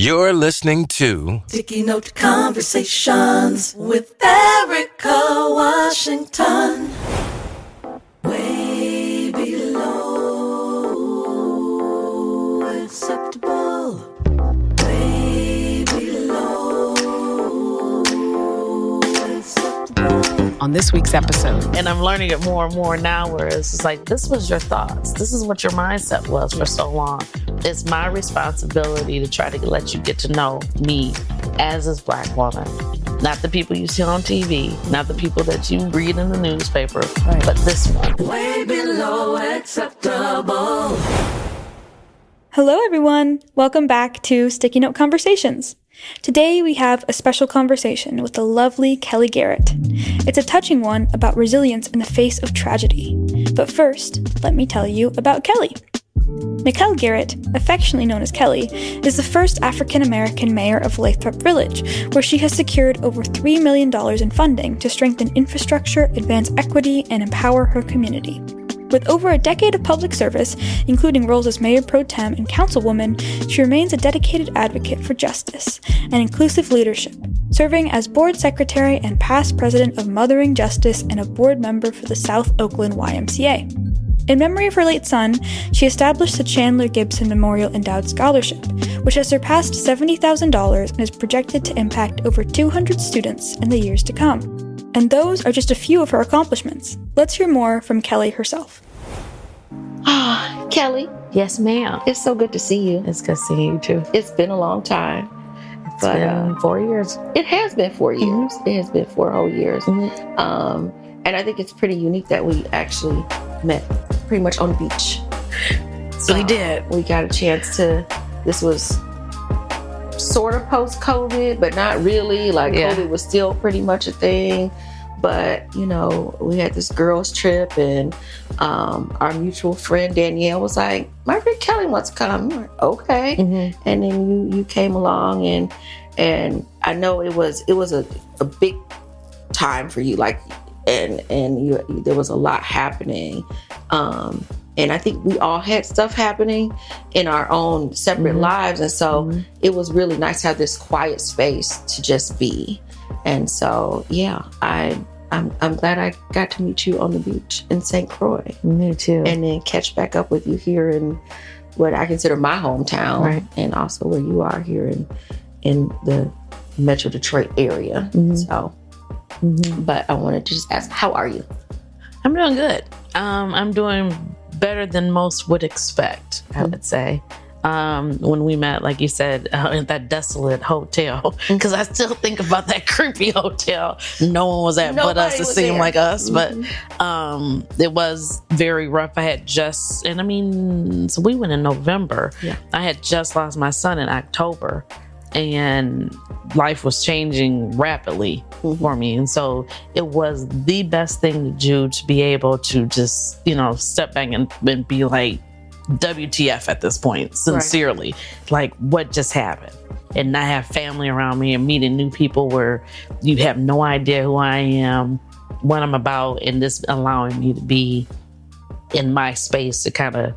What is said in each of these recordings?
You're listening to Sticky Note Conversations with Erika Washington. Way below acceptable. Way below acceptable. On this week's episode. And I'm learning it more and more now, where it's just like, this was your thoughts. This is what your mindset was for so long. It's my responsibility to try to let you get to know me as this Black woman. Not the people you see on TV, not the people that you read in the newspaper, but this one. Way below acceptable. Hello, everyone. Welcome back to Sticky Note Conversations. Today, we have a special conversation with the lovely Kelly Garrett. It's a touching one about resilience in the face of tragedy. But first, let me tell you about Kelly. Mayor Garrett, affectionately known as Kelly, is the first African-American mayor of Lathrup Village, where she has secured over $3 million in funding to strengthen infrastructure, advance equity, and empower her community. With over a decade of public service, including roles as mayor pro tem and councilwoman, she remains a dedicated advocate for justice and inclusive leadership, serving as board secretary and past president of Mothering Justice and a board member for the South Oakland YMCA. In memory of her late son, she established the Chandler Gibson Memorial Endowed Scholarship, which has surpassed $70,000 and is projected to impact over 200 students in the years to come. And those are just a few of her accomplishments. Let's hear more from Kelly herself. Kelly, Yes, ma'am. it's so good to see you. It's good seeing you too. It's been a long time. It's been 4 years. It has been 4 years. It has been 4 whole years. Mm-hmm. And I think it's pretty unique that we actually met pretty much on the beach. So we did. We got a chance to, this was sort of post-COVID, but not really. Like COVID was still pretty much a thing. But, you know, we had this girls trip and our mutual friend Danielle was like, my friend Kelly wants to come. I'm like, okay. Mm-hmm. And then you came along and I know it was a big time for you, like, and there was a lot happening. And I think we all had stuff happening in our own separate lives. And so it was really nice to have this quiet space to just be. And so, yeah, I'm glad I got to meet you on the beach in St. Croix. Me too. And then catch back up with you here in what I consider my hometown, right, and also where you are here in the Metro Detroit area. So, but I wanted to just ask, how are you? I'm doing good. I'm doing better than most would expect, I would say. When we met, like you said, at that desolate hotel, because I still think about that creepy hotel. No one was at but us. It seemed like us, but it was very rough. I had just, and I mean, so we went in November. Yeah. I had just lost my son in October, and life was changing rapidly for me. And so it was the best thing to do, to be able to just, step back and be like, WTF at this point, sincerely, like what just happened, and not have family around me and meeting new people where you have no idea who I am, what I'm about, and this allowing me to be in my space to kind of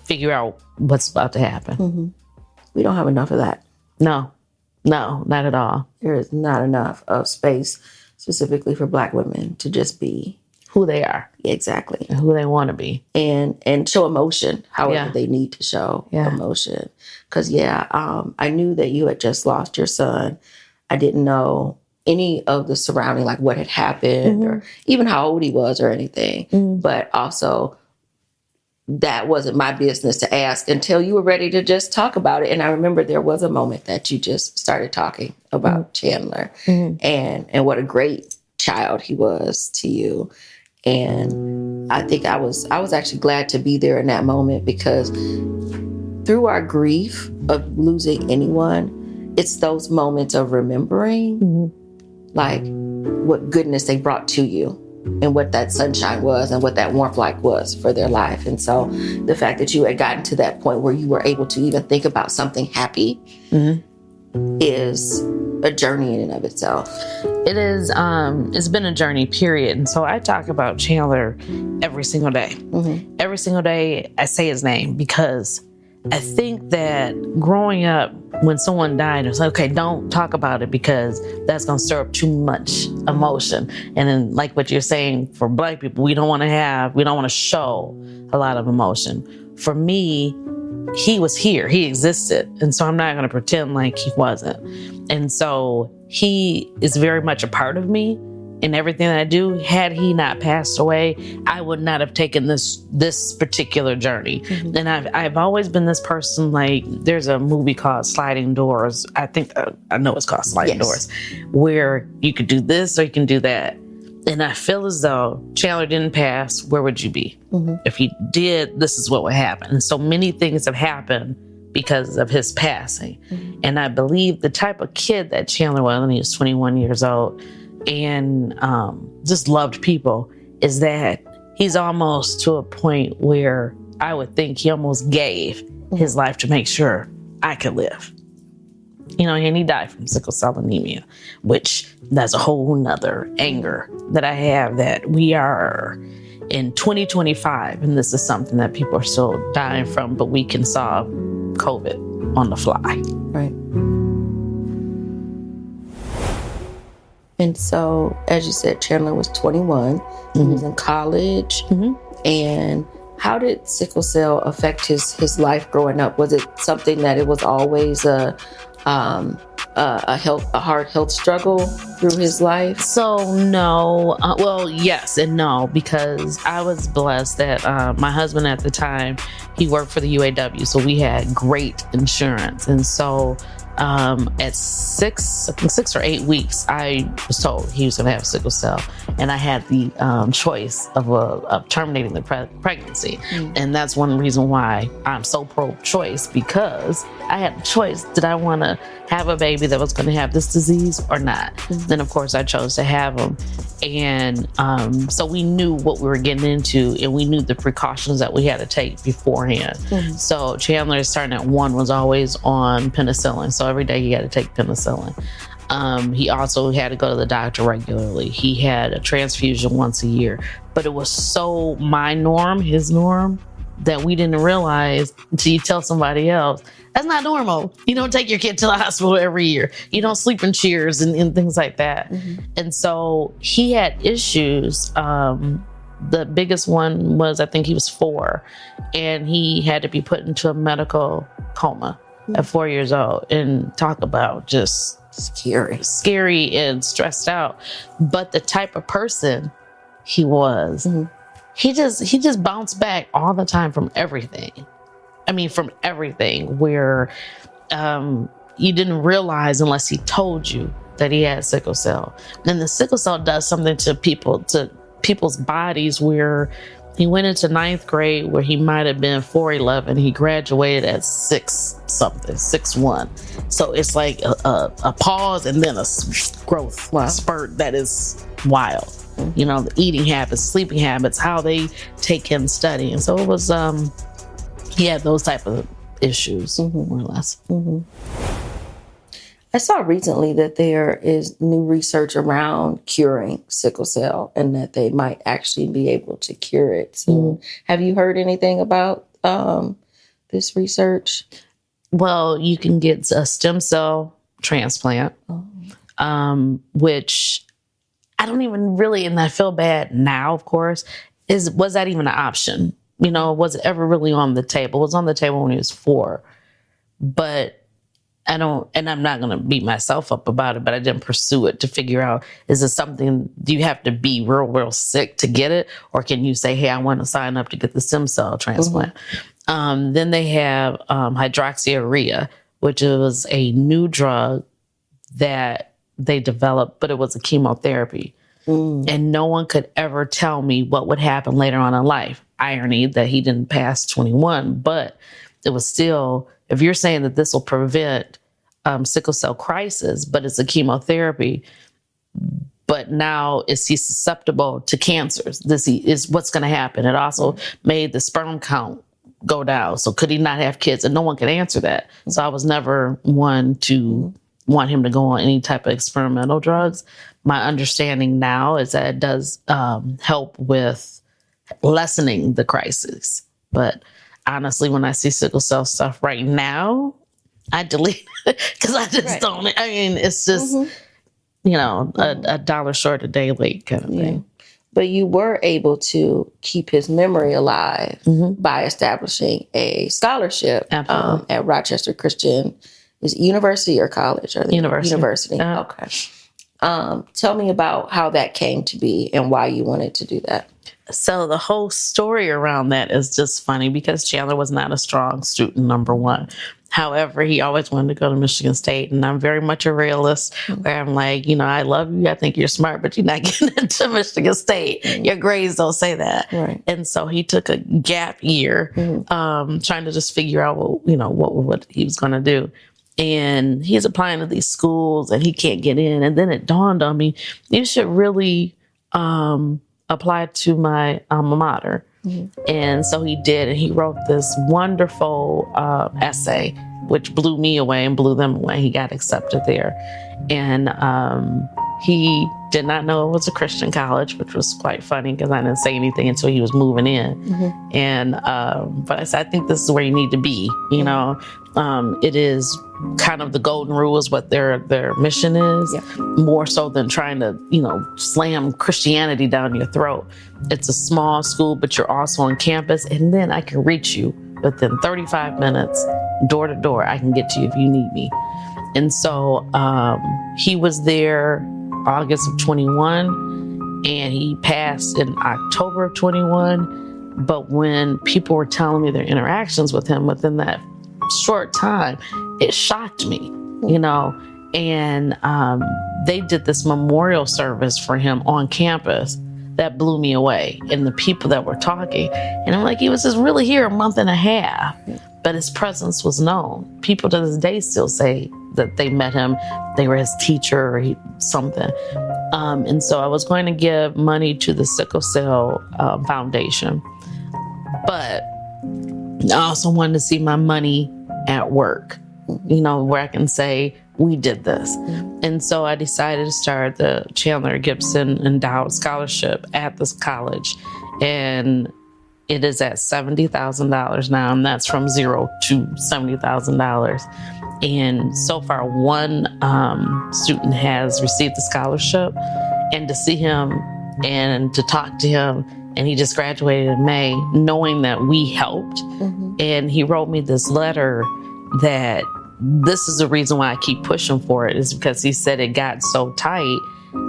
figure out what's about to happen. We don't have enough of that. No, not at all. There is not enough of space specifically for Black women to just be who they are. Exactly. And who they want to be. And show emotion however they need to show emotion. Because, I knew that you had just lost your son. I didn't know any of the surrounding, like what had happened or even how old he was or anything. But also, that wasn't my business to ask until you were ready to just talk about it. And I remember there was a moment that you just started talking about Chandler and what a great child he was to you. And I think I was actually glad to be there in that moment, because through our grief of losing anyone, it's those moments of remembering like what goodness they brought to you and what that sunshine was and what that warmth like was for their life. And so the fact that you had gotten to that point where you were able to even think about something happy is a journey in and of itself. It is, it's been a journey, period. And so I talk about Chandler every single day. Every single day I say his name, because I think that growing up, when someone died, it's like, okay, don't talk about it because that's going to stir up too much emotion. And then, like what you're saying, for Black people, we don't want to show a lot of emotion. For me, he was here, he existed. And so I'm not going to pretend like he wasn't. And so he is very much a part of me in everything that I do. Had he not passed away, I would not have taken this particular journey. Mm-hmm. And I've always been this person, like, there's a movie called Sliding Doors. I think, I know it's called Sliding Doors, where you could do this or you can do that. And I feel as though Chandler didn't pass, where would you be? Mm-hmm. If he did, this is what would happen. And so many things have happened because of his passing. Mm-hmm. And I believe the type of kid that Chandler was when he was 21 years old and just loved people is that he's almost to a point where I would think he almost gave his life to make sure I could live. And he died from sickle cell anemia, which that's a whole nother anger that I have, that we are in 2025, and this is something that people are still dying from, but we can solve COVID on the fly. Right. And so, as you said, Chandler was 21. Mm-hmm. He was in college. Mm-hmm. And how did sickle cell affect his life growing up? Was it something that it was always a hard health struggle through his life? So no, well, yes and no, because I was blessed that my husband at the time, he worked for the UAW, so we had great insurance. And so at 6 or 8 weeks, I was told he was going to have sickle cell, and I had the choice of terminating the pregnancy. And that's one reason why I'm so pro-choice, because I had a choice. Did I want to have a baby that was going to have this disease or not? Then, of course, I chose to have him. And so we knew what we were getting into, and we knew the precautions that we had to take beforehand. So Chandler, starting at 1, was always on penicillin. So every day he had to take penicillin. He also had to go to the doctor regularly. He had a transfusion once a year. But it was so his norm, that we didn't realize until you tell somebody else, that's not normal. You don't take your kid to the hospital every year. You don't sleep in chairs and things like that. Mm-hmm. And so he had issues. The biggest one was, I think he was 4, and he had to be put into a medical coma at 4 years old. And talk about just scary and stressed out. But the type of person he was, he just bounced back all the time from everything. I mean, from everything, where you didn't realize unless he told you that he had sickle cell. And the sickle cell does something to people's bodies, where he went into 9th grade where he might have been 4'11". He graduated at 6'1". So it's like a pause and then a growth spurt that is wild. The eating habits, sleeping habits, how they take him studying. So it was, he had those type of issues, more or less. Mm-hmm. I saw recently that there is new research around curing sickle cell, and that they might actually be able to cure it. So have you heard anything about this research? Well, you can get a stem cell transplant, which I don't even really, and I feel bad now, of course, was that even an option? Was it ever really on the table? It was on the table when he was 4, but I don't, and I'm not going to beat myself up about it, but I didn't pursue it to figure out, is it something, do you have to be real, real sick to get it? Or can you say, hey, I want to sign up to get the stem cell transplant? Then they have hydroxyurea, which was a new drug that they developed, but it was a chemotherapy. And no one could ever tell me what would happen later on in life. Irony that he didn't pass 21, but it was still, if you're saying that this will prevent sickle cell crisis, but it's a chemotherapy, but now is he susceptible to cancers? This is what's going to happen. It also made the sperm count go down. So could he not have kids? And no one could answer that. So I was never one to want him to go on any type of experimental drugs. My understanding now is that it does help with lessening the crisis. But honestly, when I see sickle cell stuff right now, I delete it because I just don't. I mean, it's just, a dollar short, a day late kind of thing. But you were able to keep his memory alive by establishing a scholarship at Rochester Christian. Is it university or college? University. Okay. Tell me about how that came to be and why you wanted to do that. So the whole story around that is just funny because Chandler was not a strong student, number one. However, he always wanted to go to Michigan State. And I'm very much a realist where I'm like, I love you. I think you're smart, but you're not getting into Michigan State. Your grades don't say that. Right. And so he took a gap year trying to just figure out, what he was going to do. And he's applying to these schools and he can't get in. And then it dawned on me, you should really apply to my alma mater. And so he did, and he wrote this wonderful essay, which blew me away and blew them away. He got accepted there. And he did not know it was a Christian college, which was quite funny because I didn't say anything until he was moving in. And but I said, I think this is where you need to be. It is kind of the golden rule is what their mission is, more so than trying to, slam Christianity down your throat. It's a small school, but you're also on campus. And then I can reach you within 35 minutes, door to door. I can get to you if you need me. And so he was there August of 21 and he passed in October of 21. But when people were telling me their interactions with him within that short time, it shocked me, and they did this memorial service for him on campus that blew me away. And the people that were talking, and I'm like, he was just really here a month and a half, but his presence was known. People to this day still say that they met him, they were his teacher or something. And so I was going to give money to the Sickle Cell Foundation, but I also wanted to see my money at work, where I can say, we did this. And so I decided to start the Chandler Gibson Endowed Scholarship at this college. And it is at $70,000 now, and that's from $0 to $70,000. And so far, one student has received the scholarship, and to see him and to talk to him, and he just graduated in May, knowing that we helped. And he wrote me this letter that this is the reason why I keep pushing for it, is because he said it got so tight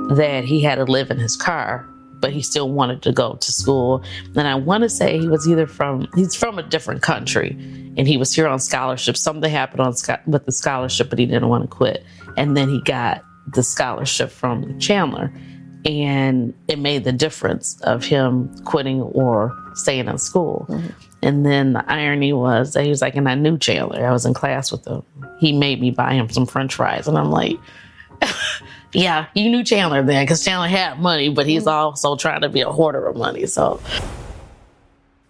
that he had to live in his car, but he still wanted to go to school. And I want to say he's from a different country, and he was here on scholarship. Something happened with the scholarship, but he didn't want to quit. And then he got the scholarship from Chandler. And it made the difference of him quitting or staying in school. And then the irony was that he was like, and I knew Chandler. I was in class with him. He made me buy him some French fries. And I'm like, yeah, you knew Chandler then, because Chandler had money, but he's also trying to be a hoarder of money. So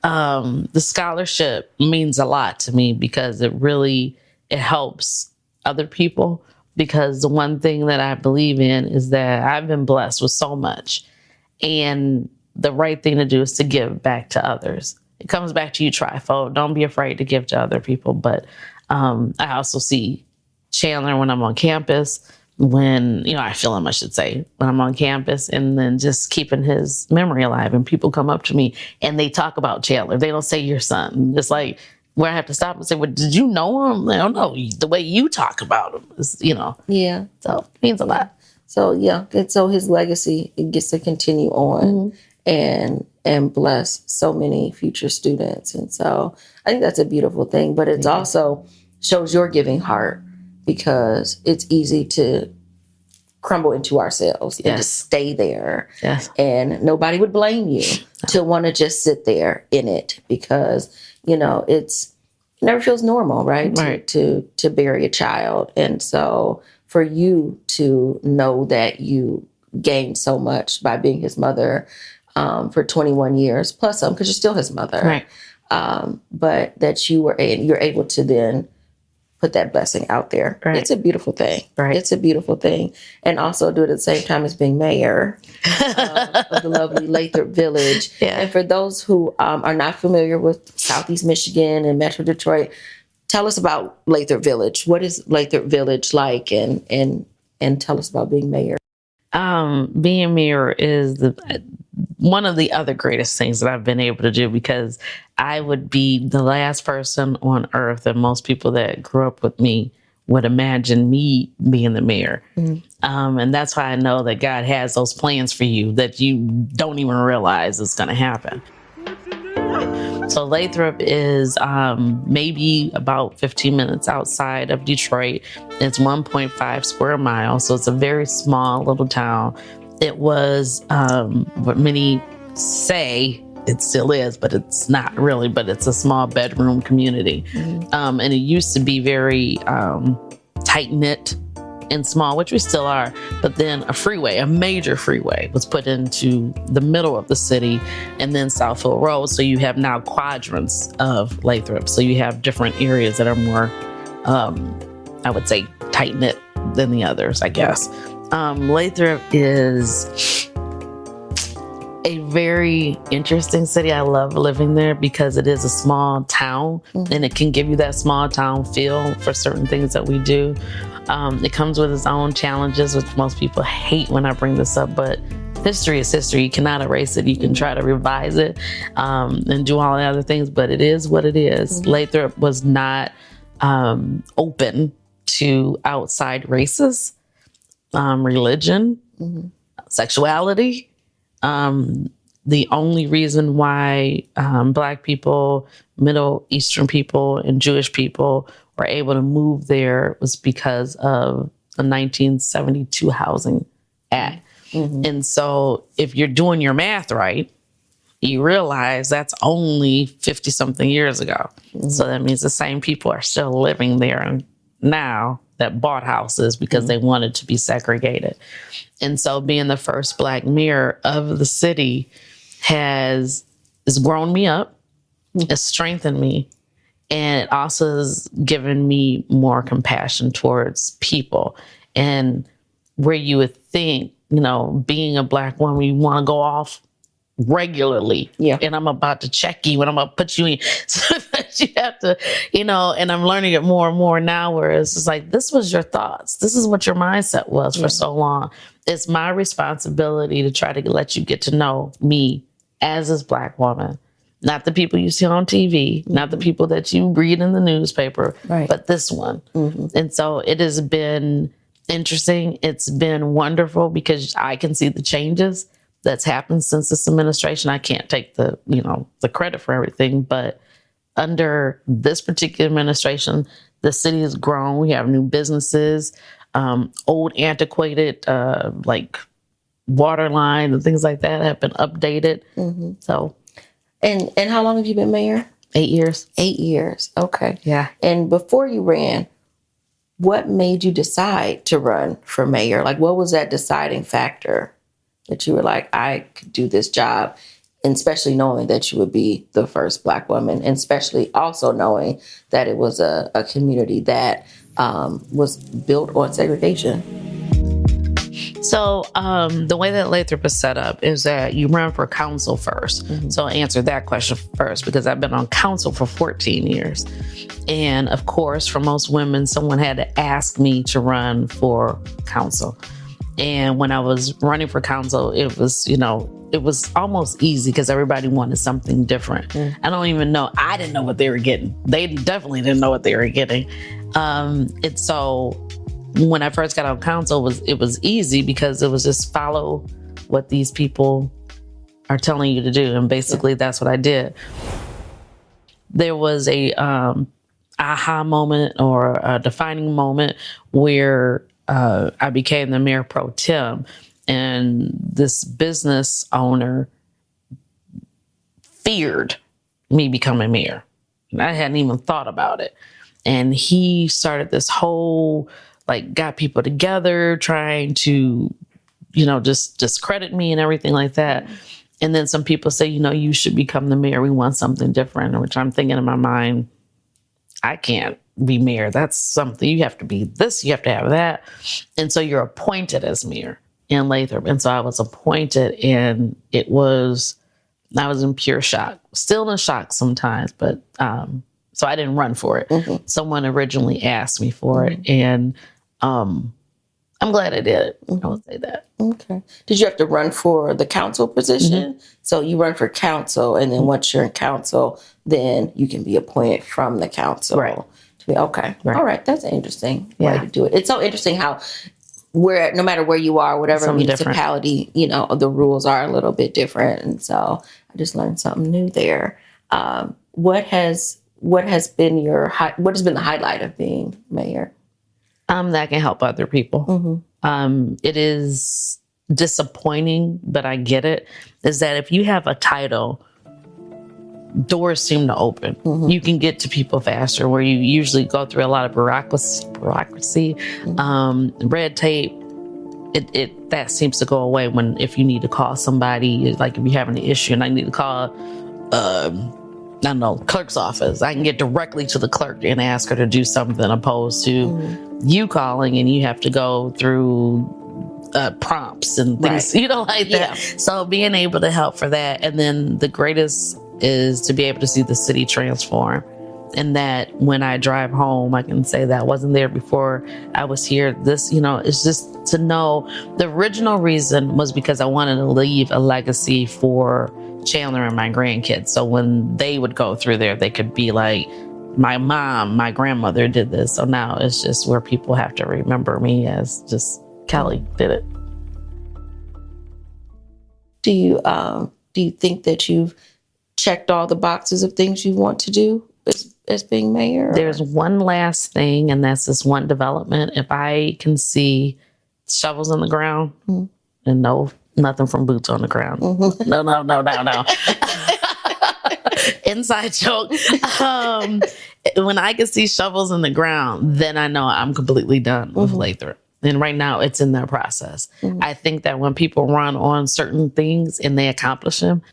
the scholarship means a lot to me because it helps other people. Because the one thing that I believe in is that I've been blessed with so much, and the right thing to do is to give back to others. It comes back to you trifold. Don't be afraid to give to other people. But I also see Chandler when I'm on campus, when I feel him, I should say, when I'm on campus, and then just keeping his memory alive. And people come up to me and they talk about Chandler. They don't say your son. It's like, where I have to stop and say, well, did you know him? I don't know. The way you talk about him is, Yeah. So it means a lot. So, yeah. And so his legacy, it gets to continue on and bless so many future students. And so I think that's a beautiful thing. But it also shows your giving heart, because it's easy to crumble into ourselves and just stay there. Yes. And nobody would blame you to want to just sit there in it, because it never feels normal, right? To bury a child. And so for you to know that you gained so much by being his mother for 21 years plus some, because you're still his mother. Right. But that you're able to then put that blessing out there. Right. It's a beautiful thing. Right. It's a beautiful thing. And also do it at the same time as being mayor of the lovely Lathrup Village. Yeah. And for those who are not familiar with Southeast Michigan and Metro Detroit, tell us about Lathrup Village. What is Lathrup Village like? And tell us about being mayor. Being mayor is one of the other greatest things that I've been able to do, because I would be the last person on earth that most people that grew up with me would imagine me being the mayor. And that's why I know that God has those plans for you that you don't even realize is going to happen. So Lathrup is maybe about 15 minutes outside of Detroit. It's 1.5 square miles, so it's a very small little town. It was what many say it still is, but it's not really, but it's a small bedroom community. And it used to be very tight-knit and small, which we still are, but then a major freeway was put into the middle of the city, and then Southfield Road. So you have now quadrants of Lathrup. So you have different areas that are more, I would say, tight-knit than the others, I guess. Lathrup is a very interesting city. I love living there because it is a small town, and it can give you that small town feel for certain things that we do. It comes with its own challenges, which most people hate when I bring this up, but history is history. You cannot erase it. You can try to revise it and do all the other things, but it is what it is. Lathrup was not open to outside races, religion, sexuality. The only reason why Black people, Middle Eastern people, and Jewish people were able to move there was because of the 1972 Housing Act. And so if you're doing your math right, you realize that's only 50 something years ago. So that means the same people are still living there now that bought houses because they wanted to be segregated. And so being the first Black mayor of the city has grown me up, has strengthened me, and it also has given me more compassion towards people. And where you would think, being a Black woman, you want to go off regularly. Yeah. And I'm about to check you and I'm going to put you in. So that you have to, and I'm learning it more and more now, whereas it's like, this was your thoughts. This is what your mindset was for so long. It's my responsibility to try to let you get to know me as this Black woman. Not the people you see on TV, not the people that you read in the newspaper, but this one. And so it has been interesting. It's been wonderful because I can see the changes that's happened since this administration. I can't take the credit for everything, but under this particular administration, the city has grown. We have new businesses, old antiquated, like water lines and things like that have been updated. So. And how long have you been mayor? 8 years. 8 years. Okay. Yeah. And before you ran, what made you decide to run for mayor? Like, what was that deciding factor that you were like, I could do this job? And especially knowing that you would be the first Black woman, and especially also knowing that it was a community that was built on segregation. So the way that Lathrup is set up is that you run for council first. So I'll answer that question first because I've been on council for 14 years. And of course, for most women, someone had to ask me to run for council. And when I was running for council, it was almost easy because everybody wanted something different. I don't even know. I didn't know what they were getting. They definitely didn't know what they were getting. And so when I first got on council, it was easy because it was just follow what these people are telling you to do. And basically that's what I did. There was a aha moment or a defining moment where I became the mayor pro tem, and this business owner feared me becoming mayor. I hadn't even thought about it. And he started this whole, got people together trying to, just discredit me and everything like that. And then some people say, you should become the mayor. We want something different, which I'm thinking in my mind, I can't be mayor. That's something, you have to be this, you have to have that. And so you're appointed as mayor in Lathrup. And so I was appointed, and I was in pure shock, still in shock sometimes, but so I didn't run for it. Mm-hmm. Someone originally asked me for it, and I'm glad I did it. I would say that. Okay. Did you have to run for the council position? Mm-hmm. So you run for council, and then once you're in council, then you can be appointed from the council. Right. Okay. Right. All right. That's an interesting way to do it. It's so interesting how no matter where you are, whatever municipality, the rules are a little bit different. And so I just learned something new there. What has been the highlight of being mayor? That I can help other people. Mm-hmm. It is disappointing, but I get it, is that if you have a title, doors seem to open. Mm-hmm. You can get to people faster, where you usually go through a lot of bureaucracy, red tape. That seems to go away if you need to call somebody, like if you're having an issue and I need to call, I don't know, clerk's office. I can get directly to the clerk and ask her to do something, opposed to you calling and you have to go through prompts and things, like that. Yeah. So being able to help for that. And then the greatest is to be able to see the city transform. And that when I drive home, I can say that I wasn't there before I was here. This, it's just to know the original reason was because I wanted to leave a legacy for Chandler and my grandkids. So when they would go through there, they could be like, my mom, my grandmother did this. So now it's just where people have to remember me as just Kelly did it. Do you think that you've checked all the boxes of things you want to do as being mayor? There's one last thing, and that's this one development. If I can see shovels in the ground, and nothing from boots on the ground. Mm-hmm. No. Inside joke. When I can see shovels in the ground, then I know I'm completely done with Lathrup. And right now it's in that process. Mm-hmm. I think that when people run on certain things and they accomplish them,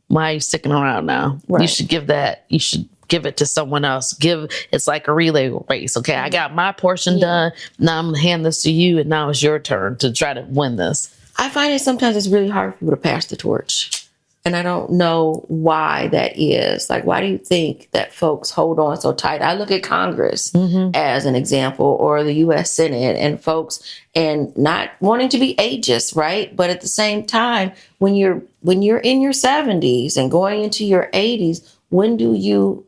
why are you sticking around now? Right. You should give it to someone else. It's like a relay race. Okay, I got my portion done. Now I'm going to hand this to you, and now it's your turn to try to win this. I find it sometimes it's really hard for people to pass the torch. And I don't know why that is. Like, why do you think that folks hold on so tight? I look at Congress as an example, or the U.S. Senate, and folks, and not wanting to be ageist, right? But at the same time, when you're in your 70s and going into your 80s, when do you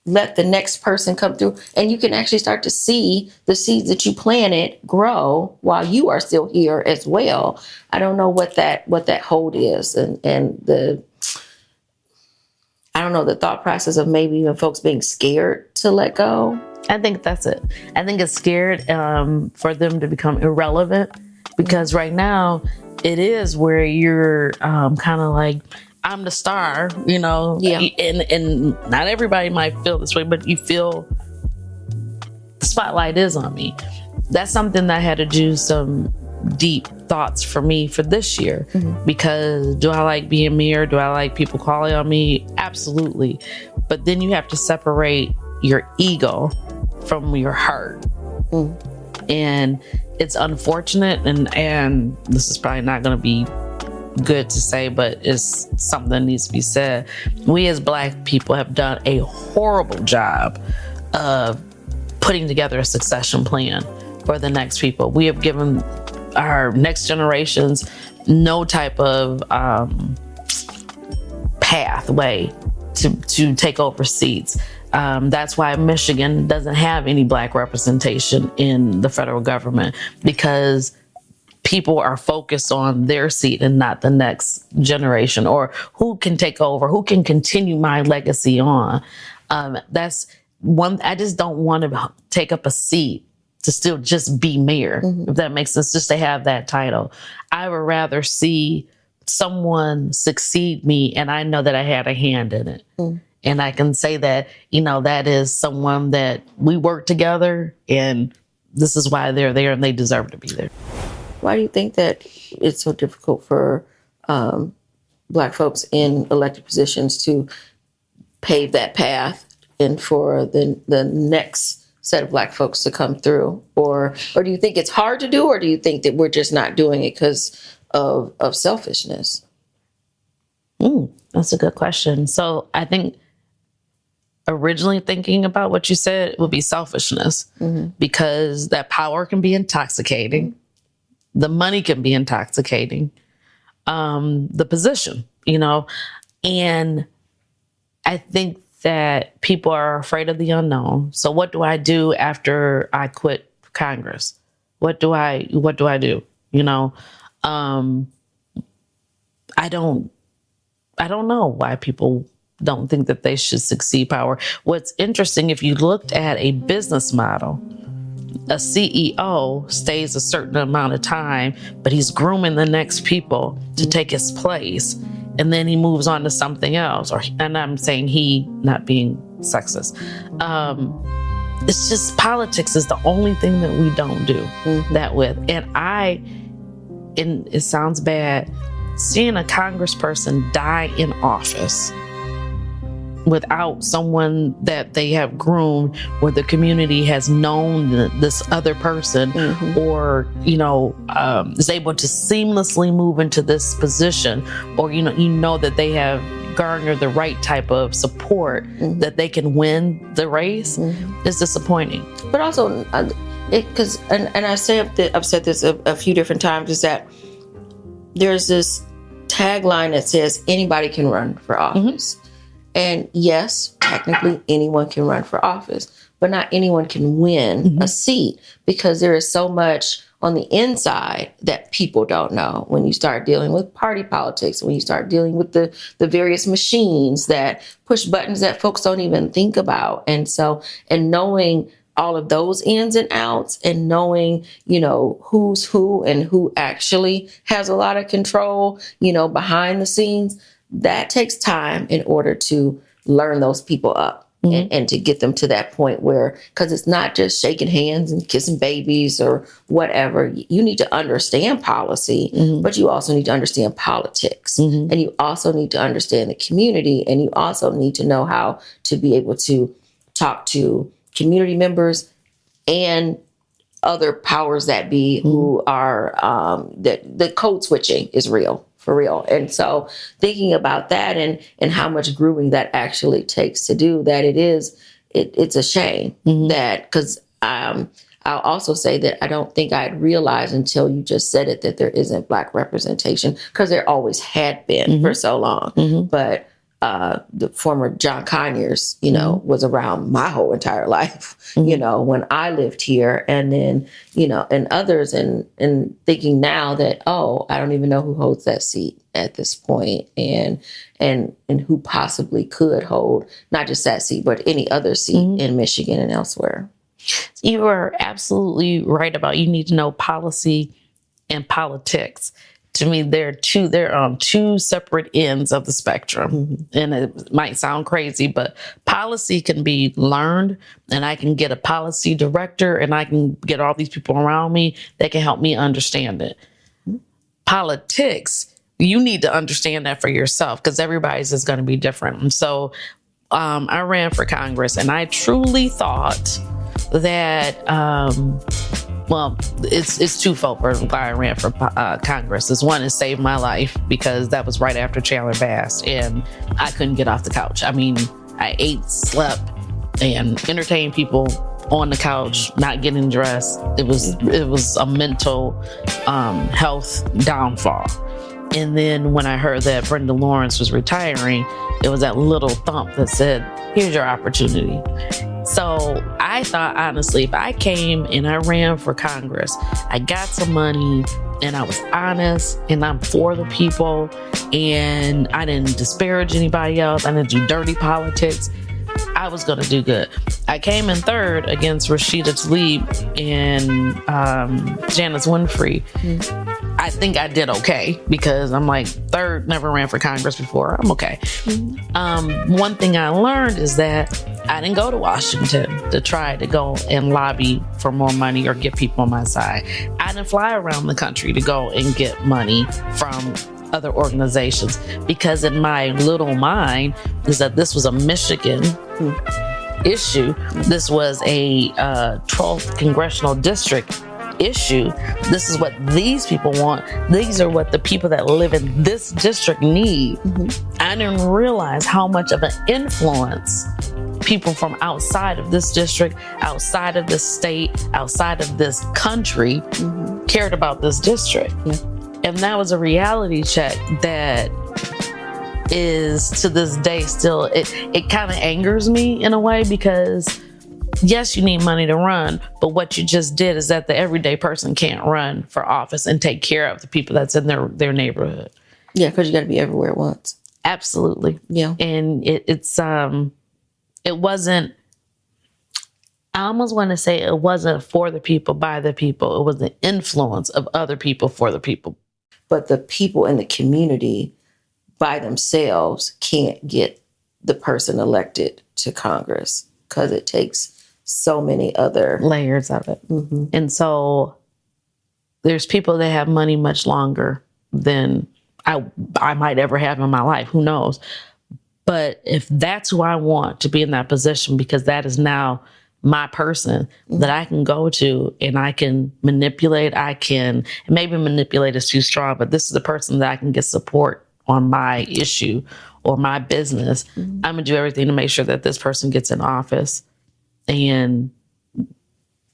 let the next person come through? And you can actually start to see the seeds that you planted grow while you are still here as well. I don't know what that hold is, and the thought process of maybe even folks being scared to let go. I think that's it. I think it's scared for them to become irrelevant, because right now it is where you're kind of like, I'm the star, and not everybody might feel this way, but you feel the spotlight is on me. That's something that I had to do some deep thoughts for me for this year, because do I like being mayor? Do I like people calling on me? Absolutely. But then you have to separate your ego from your heart. And it's unfortunate, and this is probably not going to be good to say, but it's something that needs to be said. We as Black people have done a horrible job of putting together a succession plan for the next people. We have given our next generations no type of pathway to take over seats. That's why Michigan doesn't have any Black representation in the federal government, because people are focused on their seat and not the next generation, or who can take over, who can continue my legacy on. That's one. I just don't want to take up a seat to still just be mayor, if that makes sense, just to have that title. I would rather see someone succeed me, and I know that I had a hand in it. And I can say that, that is someone that we work together, and this is why they're there and they deserve to be there. Why do you think that it's so difficult for Black folks in elected positions to pave that path and for the next set of Black folks to come through? Or do you think it's hard to do, or do you think that we're just not doing it because of selfishness? That's a good question. So I think originally thinking about what you said would be selfishness, because that power can be intoxicating. The money can be intoxicating. The position, and I think that people are afraid of the unknown. So what do I do after I quit Congress? What do I do? I don't know why people don't think that they should succeed power. What's interesting, if you looked at a business model, a CEO stays a certain amount of time, but he's grooming the next people to take his place. And then he moves on to something else. And I'm saying he, not being sexist. It's just politics is the only thing that we don't do that with. And it sounds bad, seeing a congressperson die in office without someone that they have groomed, where the community has known this other person, or is able to seamlessly move into this position, or that they have garnered the right type of support that they can win the race, is disappointing. But also, because I've said this a few different times, is that there's this tagline that says anybody can run for office. And yes, technically anyone can run for office, but not anyone can win a seat, because there is so much on the inside that people don't know. When you start dealing with party politics, when you start dealing with the various machines that push buttons that folks don't even think about. And knowing all of those ins and outs, and knowing, who's who and who actually has a lot of control, behind the scenes, that takes time in order to learn those people up and to get them to that point where, because it's not just shaking hands and kissing babies or whatever. You need to understand policy, but you also need to understand politics, and you also need to understand the community, and you also need to know how to be able to talk to community members and other powers that be who are, the code switching is real. For real. And so thinking about that and how much grooming that actually takes to do that, it's a shame that, because I'll also say that I don't think I'd realized until you just said it that there isn't Black representation, because there always had been for so long. But the former John Conyers, was around my whole entire life, when I lived here, and then, and others, and thinking now that, I don't even know who holds that seat at this point, and who possibly could hold not just that seat, but any other seat in Michigan and elsewhere. You are absolutely right about, you need to know policy and politics. To me, they're on two separate ends of the spectrum. And it might sound crazy, but policy can be learned, and I can get a policy director, and I can get all these people around me that can help me understand it. Politics, you need to understand that for yourself, because everybody's is going to be different. And so I ran for Congress, and I truly thought that it's twofold for why I ran for Congress. This one is save my life, because that was right after Chandler passed, and I couldn't get off the couch. I mean, I ate, slept, and entertained people on the couch, not getting dressed. It was a mental health downfall. And then when I heard that Brenda Lawrence was retiring, it was that little thump that said, here's your opportunity. So I thought, honestly, if I came and I ran for Congress, I got some money, and I was honest, and I'm for the people, and I didn't disparage anybody else, I didn't do dirty politics, I was going to do good. I came in third against Rashida Tlaib and Janice Winfrey. I think I did okay, because I'm like, third, never ran for Congress before. I'm okay. One thing I learned is that I didn't go to Washington to try to go and lobby for more money or get people on my side. I didn't fly around the country to go and get money from other organizations, because in my little mind is that this was a Michigan issue. This was a 12th congressional district issue. This is what these people want. These are what the people that live in this district need. I didn't realize how much of an influence people from outside of this district, outside of this state, outside of this country cared about this district. And that was a reality check that is to this day still, it kind of angers me in a way, because yes, you need money to run, but what you just did is that the everyday person can't run for office and take care of the people that's in their neighborhood. Yeah, because you got to be everywhere at once. Absolutely. Yeah. And it wasn't, I almost want to say it wasn't for the people, by the people. It was the influence of other people for the people. But the people in the community by themselves can't get the person elected to Congress, because it takes so many other layers of it. And so there's people that have money much longer than I might ever have in my life. Who knows? But if that's who I want to be in that position, because that is now my person that I can go to and I can manipulate, maybe manipulate is too strong, but this is the person that I can get support on my issue or my business. I'm gonna do everything to make sure that this person gets in office and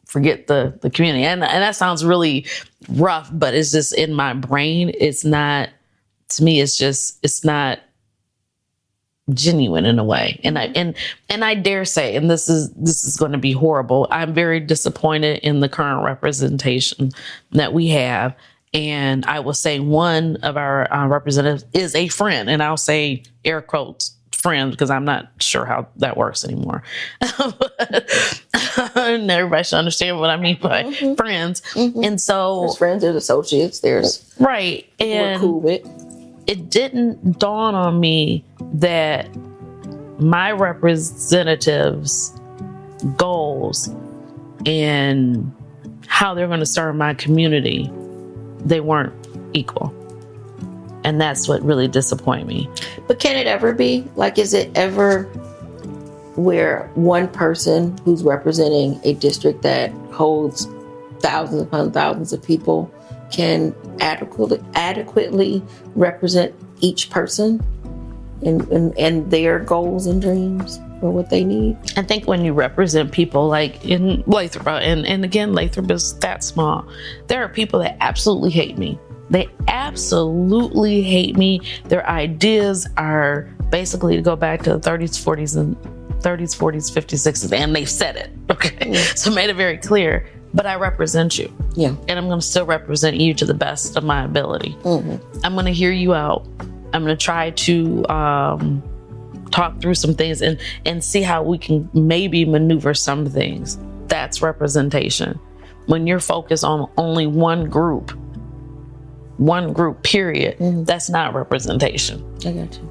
forget the community. And that sounds really rough, but it's just in my brain. It's not, to me, it's not genuine in a way. And I dare say, and this is going to be horrible, I'm very disappointed in the current representation that we have. And I will say one of our representatives is a friend, and I'll say air quotes friend, because I'm not sure how that works anymore. And everybody should understand what I mean by friends. And so there's friends, there's associates, there's right. And cool with. It didn't dawn on me that my representatives' goals and how they're going to serve my community, they weren't equal. And that's what really disappointed me. But can it ever be? Like, is it ever where one person who's representing a district that holds thousands upon thousands of people can adequately represent each person and their goals and dreams or what they need? I think when you represent people like in Lathrup, and again, Lathrup is that small, there are people that absolutely hate me. They absolutely hate me. Their ideas are basically to go back to the 30s, 40s, 50s, 60s, and they've said it. Okay. So made it very clear. But I represent you. Yeah. And I'm going to still represent you to the best of my ability. I'm going to hear you out. I'm going to try to talk through some things and see how we can maybe maneuver some things. That's representation. When you're focused on only one group, period, that's not representation. I got you.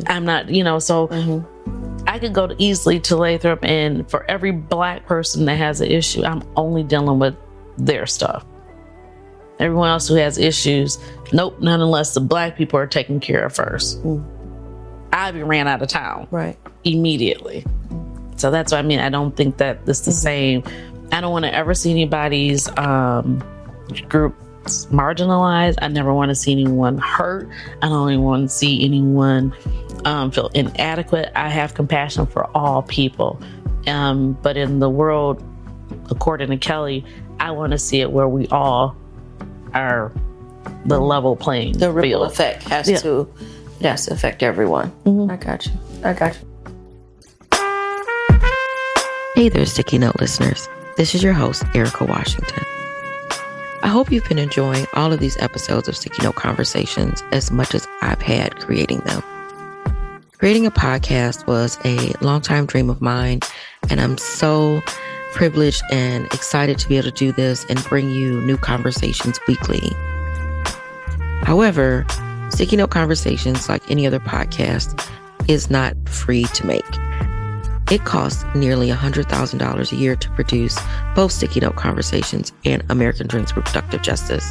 I'm not, so I could go easily to Lathrup, and for every Black person that has an issue, I'm only dealing with their stuff. Everyone else who has issues, nope, none unless the Black people are taken care of first. I'd be ran out of town immediately. So that's what I mean. I don't think that this is the same. I don't want to ever see anybody's group marginalized. I never want to see anyone hurt. I don't even want to see anyone feel inadequate. I have compassion for all people. But in the world, according to Kelly, I want to see it where we all are the level playing The ripple field. effect has to affect everyone. I got you. Hey there, Sticky Note listeners. This is your host, Erika Washington. I hope you've been enjoying all of these episodes of Sticky Note Conversations as much as I've had creating them. Creating a podcast was a longtime dream of mine, and I'm so privileged and excited to be able to do this and bring you new conversations weekly. However, Sticky Note Conversations, like any other podcast, is not free to make. It costs nearly $100,000 a year to produce both Sticky Note Conversations and American Dreams Reproductive Justice.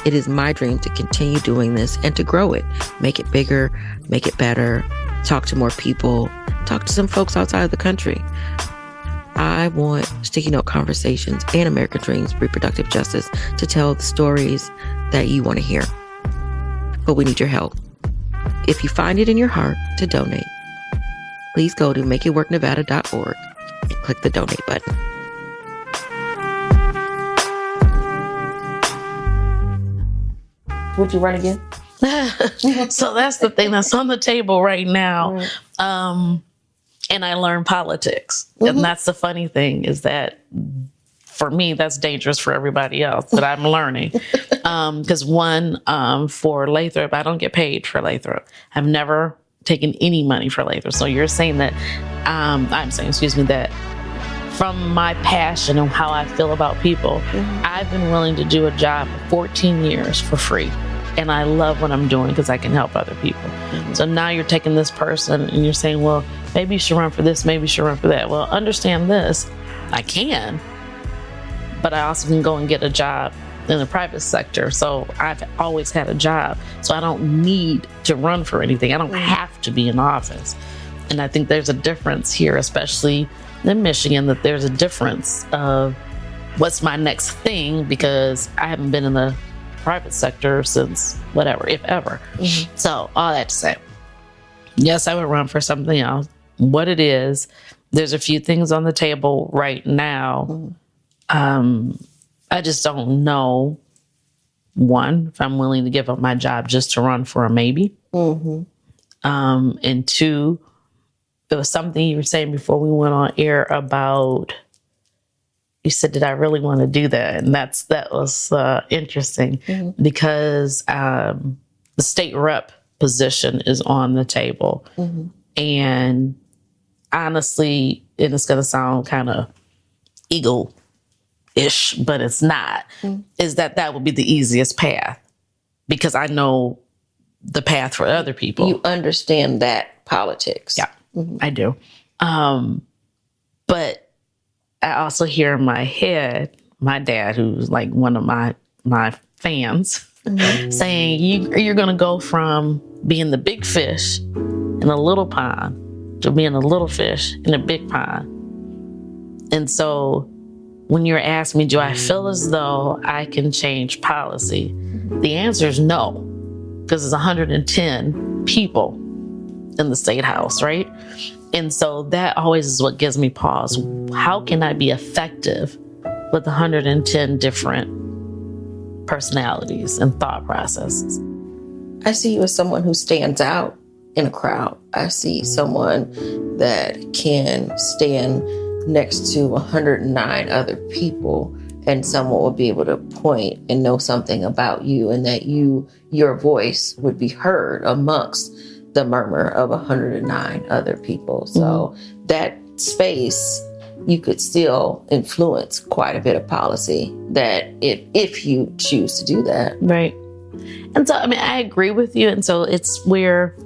It is my dream to continue doing this and to grow it, make it bigger, make it better, talk to more people, talk to some folks outside of the country. I want Sticky Note Conversations and American Dreams Reproductive Justice to tell the stories that you want to hear. But we need your help. If you find it in your heart to donate, please go to makeitworknevada.org and click the donate button. Would you run again? So that's the thing that's on the table right now. And I learned politics. And that's the funny thing, is that for me, that's dangerous for everybody else, but I'm learning. Because for Lathrup, I don't get paid for Lathrup. I've never taken any money for Lathrup. So you're saying that, that from my passion and how I feel about people, I've been willing to do a job for 14 years for free. And I love what I'm doing because I can help other people. So now you're taking this person and you're saying, well, maybe you should run for this, maybe you should run for that. Well, understand this, I can, but I also can go and get a job in the private sector. So I've always had a job. So I don't need to run for anything. I don't have to be in office. And I think there's a difference here, especially in Michigan, that there's a difference of what's my next thing, because I haven't been in the private sector since whatever, if ever. So all that to say, yes, I would run for something else. What it is, there's a few things on the table right now. I just don't know, one, if I'm willing to give up my job just to run for a maybe. And two, it was something you were saying before we went on air about, you said, did I really want to do that? And that was interesting because the state rep position is on the table. And honestly, and it's going to sound kind of ego-ish, but it's not, is that would be the easiest path, because I know the path for other people. You understand that politics. Yeah, I do. But I also hear in my head, my dad, who's like one of my fans, saying, you're going to go from being the big fish in a little pond to being a little fish in a big pond. And so when you're asking me, do I feel as though I can change policy? The answer is no, because there's 110 people in the state house, right? And so that always is what gives me pause. How can I be effective with 110 different personalities and thought processes? I see you as someone who stands out in a crowd. I see someone that can stand next to 109 other people, and someone will be able to point and know something about you, and that your voice would be heard amongst the murmur of 109 other people. So that space, you could still influence quite a bit of policy, that if you choose to do that. Right. And so, I mean, I agree with you. And so it's where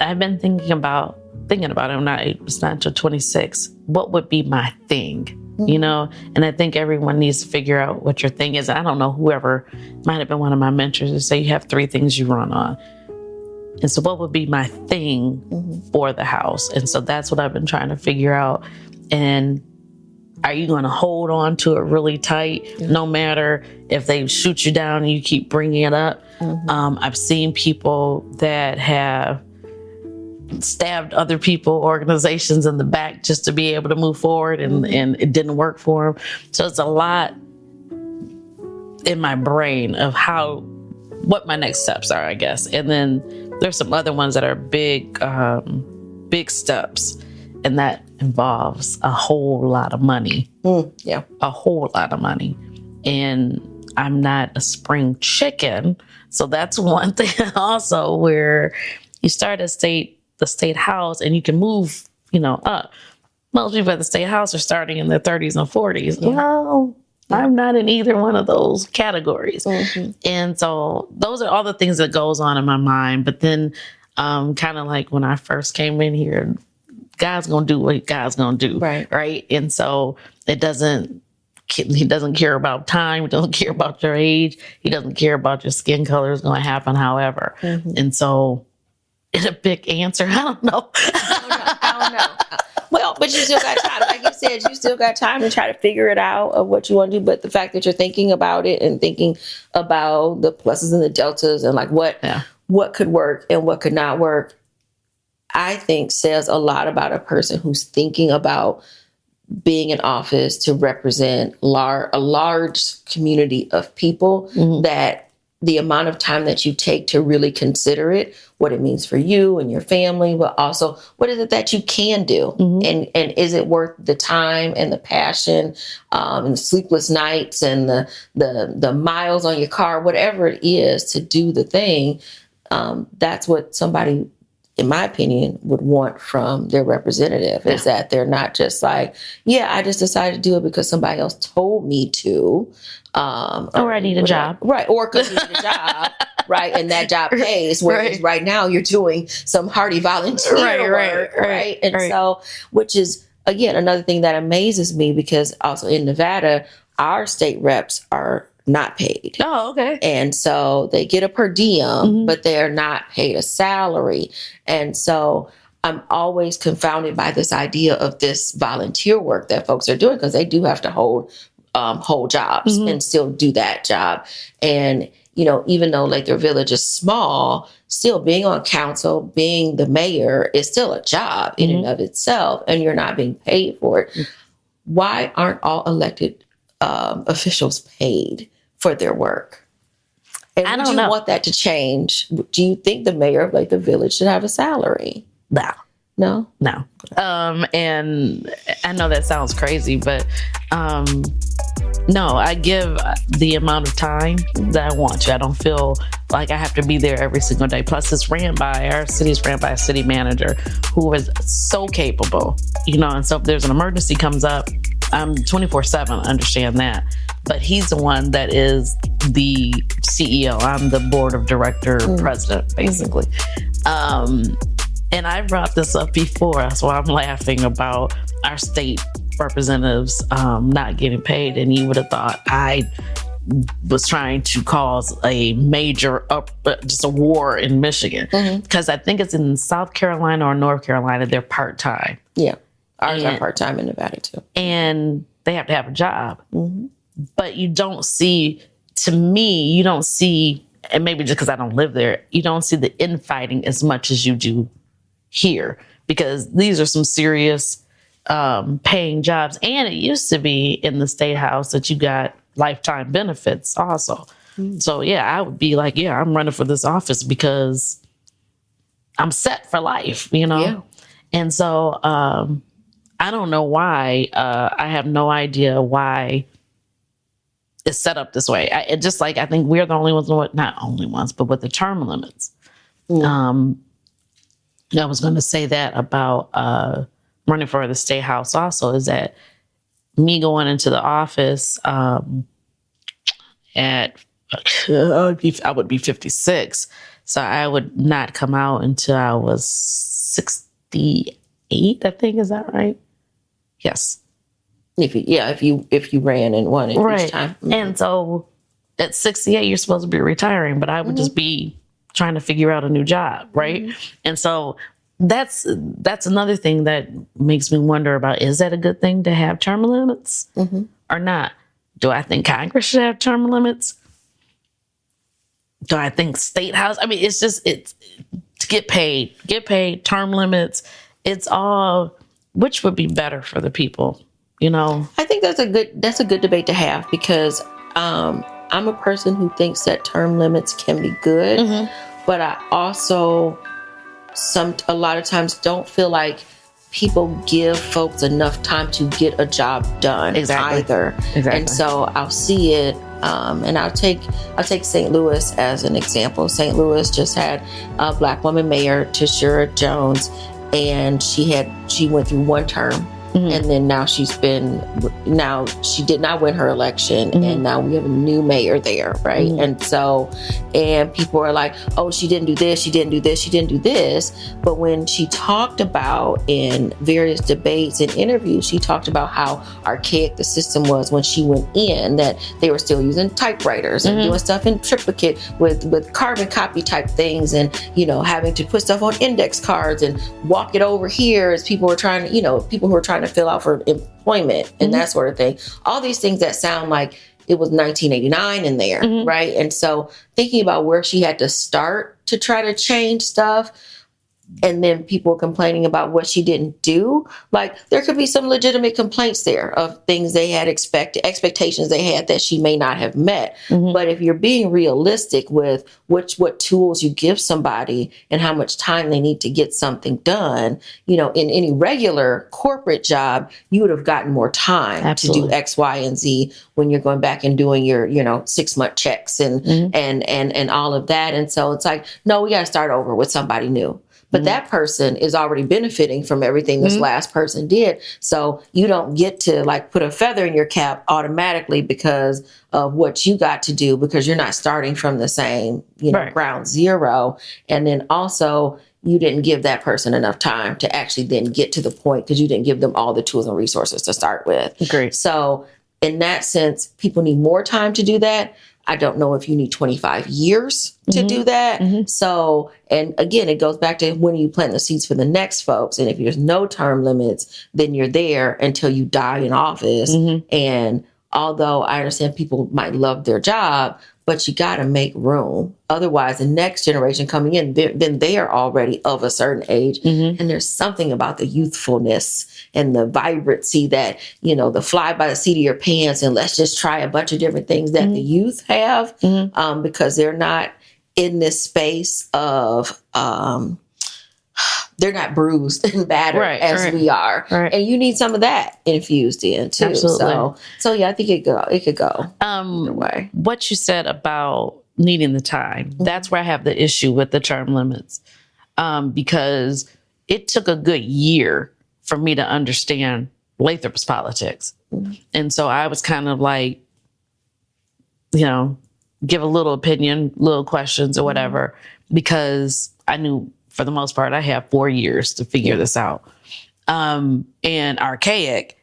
I've been thinking about it. It's not until 26. What would be my thing? You know? And I think everyone needs to figure out what your thing is. I don't know, whoever might have been one of my mentors to say you have 3 things you run on. And so what would be my thing for the house? And so that's what I've been trying to figure out. And are you going to hold on to it really tight, no matter if they shoot you down and you keep bringing it up? I've seen people that have stabbed other people, organizations in the back just to be able to move forward, and it didn't work for them. So it's a lot in my brain of what my next steps are, I guess. And then there's some other ones that are big steps, and that involves a whole lot of money. A whole lot of money. And I'm not a spring chicken. So that's one thing also, where you start at the state house and you can move, up. Most people at the state house are starting in their 30s and 40s. Well, I'm not in either one of those categories. And so those are all the things that goes on in my mind. But then kind of like when I first came in here, God's going to do what God's going to do. Right. And so he doesn't care about time. He doesn't care about your age. He doesn't care about your skin color. It's going to happen however. And so in a big answer, I don't know. don't know. Well, but you still got time. Like you said, you still got time to try to figure it out of what you want to do. But the fact that you're thinking about it and thinking about the pluses and the deltas and like what could work and what could not work, I think says a lot about a person who's thinking about being in office to represent a large community of people, that the amount of time that you take to really consider it, what it means for you and your family, but also what is it that you can do? And is it worth the time and the passion and the sleepless nights and the miles on your car, whatever it is to do the thing. That's what somebody, in my opinion, would want from their representative, is that they're not just like, yeah, I just decided to do it because somebody else told me to. Or I need a job. Right. Or because you need a job. Right. And that job pays. Whereas right now you're doing some hardy volunteer work. Right. And so, which is, again, another thing that amazes me, because also in Nevada, our state reps are not paid. Oh, okay. And so they get a per diem, but they're not paid a salary. And so I'm always confounded by this idea of this volunteer work that folks are doing, because they do have to hold jobs and still do that job. And, you know, even though Lathrup Village is small, still being on council, being the mayor is still a job in and of itself, and you're not being paid for it. Why aren't all elected officials paid for their work? And I would don't you know. want that to change? Do you think the mayor of Lathrup Village should have a salary? No. No? And I know that sounds crazy, but no, I give the amount of time that I want to. I don't feel like I have to be there every single day. Plus, our city's ran by a city manager who is so capable, you know, and so if there's an emergency comes up, I'm 24/7, I understand that. But he's the one that is the CEO. I'm the board of director president, basically. And I brought this up before. That's why I'm laughing about our state representatives not getting paid. And you would have thought I was trying to cause a major just a war in Michigan. Because I think it's in South Carolina or North Carolina, they're part-time. Yeah. Ours are part-time in Nevada too. And they have to have a job. But you don't see, to me, you don't see, and maybe just because I don't live there, you don't see the infighting as much as you do here, because these are some serious paying jobs. And it used to be in the state house that you got lifetime benefits also. So yeah, I would be like, yeah, I'm running for this office because I'm set for life, you know? Yeah. And so I don't know why. I have no idea why it's set up this way. I think we're the only ones, not only ones, but with the term limits. I was going to say that about running for the state house also, is that me going into the office I would be 56. So I would not come out until I was 68, I think. Is that right? Yes. If you ran and won it each time. And so at 68, you're supposed to be retiring, but I would just be trying to figure out a new job, right? And so that's another thing that makes me wonder about, is that a good thing to have term limits or not? Do I think Congress should have term limits? Do I think state house? I mean, it's to get paid, term limits. It's all, which would be better for the people, you know? I think that's a good debate to have, because I'm a person who thinks that term limits can be good, but I also a lot of times don't feel like people give folks enough time to get a job done either. And so I'll see it, and I'll take St. Louis as an example. St. Louis just had a Black woman mayor, Tashira Jones, and she went through one term. And then now she did not win her election, and now we have a new mayor there, right? And so, and people are like, oh, she didn't do this, she didn't do this, she didn't do this. But when she talked about in various debates and interviews, she talked about how archaic the system was when she went in, that they were still using typewriters and doing stuff in triplicate with carbon copy type things, and, having to put stuff on index cards and walk it over here as people were trying to, people who were trying to fill out for employment and that sort of thing. All these things that sound like it was 1989 in there, right? And so thinking about where she had to start to try to change stuff, and then people complaining about what she didn't do, like there could be some legitimate complaints there of things they had expectations they had that she may not have met. But if you're being realistic with what tools you give somebody and how much time they need to get something done, in any regular corporate job, you would have gotten more time to do X, Y, and Z when you're going back and doing your, 6-month checks and all of that. And so it's like, no, we got to start over with somebody new. But that person is already benefiting from everything this last person did. So you don't get to put a feather in your cap automatically because of what you got to do, because you're not starting from the same, ground zero. And then also you didn't give that person enough time to actually then get to the point, because you didn't give them all the tools and resources to start with. Great. So in that sense, people need more time to do that. I don't know if you need 25 years to do that. So, and again, it goes back to when you plant the seeds for the next folks. And if there's no term limits, then you're there until you die in office. And although I understand people might love their job, but you got to make room. Otherwise, the next generation coming in, then they are already of a certain age. And there's something about the youthfulness and the vibrancy that, the fly by the seat of your pants and let's just try a bunch of different things that the youth have, because they're not in this space of, they're not bruised and battered as we are. And you need some of that infused in too. Absolutely. So yeah, I think it could go either way. What you said about needing the time, that's where I have the issue with the term limits. Because it took a good year for me to understand Lathrup's politics. And so I was kind of like, give a little opinion, little questions or whatever, because I knew for the most part, I have 4 years to figure this out. And archaic,